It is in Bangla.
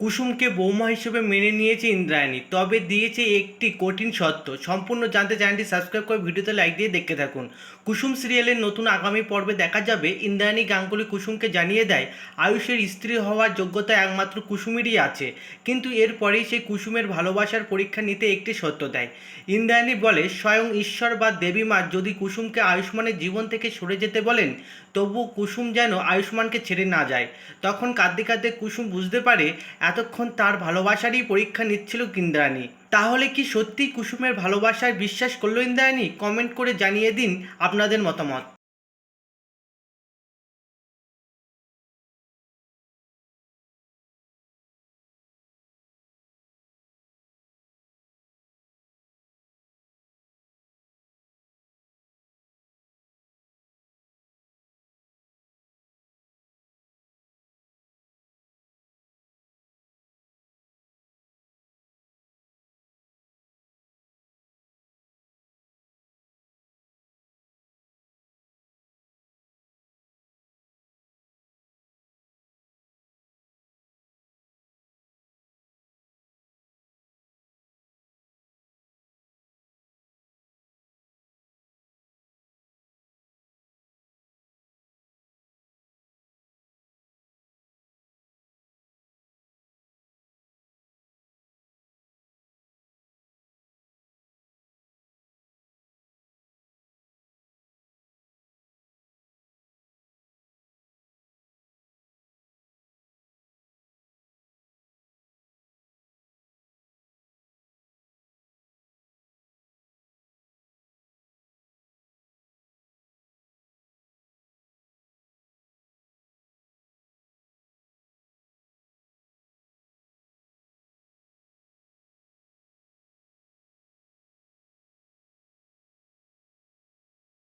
কুসুমকে বৌমা হিসেবে মেনে নিয়েছে ইন্দ্রাণী, তবে দিয়েছে একটি কঠিন শর্ত। সম্পূর্ণ জানতে চ্যানেলটি সাবস্ক্রাইব করে ভিডিওতে লাইক দিয়ে দেখতে থাকুন। কুসুম সিরিয়ালের নতুন আগামী পর্বে দেখা যাবে ইন্দ্রাণী গাঙ্গুলি কুসুমকে জানিয়ে দেয় আয়ুষের স্ত্রী হওয়ার যোগ্যতা একমাত্র কুসুমেরই আছে, কিন্তু এরপরেই সে কুসুমের ভালোবাসার পরীক্ষা নিতে একটি শর্ত দেয়। ইন্দ্রাণী বলে স্বয়ং ঈশ্বর বা দেবী মা যদি কুসুমকে আয়ুষ্মানের জীবন থেকে সরে যেতে বলেন, তবু কুসুম যেন আয়ুষ্মানকে ছেড়ে না যায়। তখন কাঁদতে কাঁদতে কুসুম বুঝতে পারে এতক্ষণ তার ভালোবাসারই পরীক্ষা নিচ্ছিল ইন্দ্রাণী। তাহলে কি সত্যি কুসুমের ভালোবাসায় বিশ্বাস করলো ইন্দ্রাণী? কমেন্ট করে জানিয়ে দিন আপনাদের মতামত।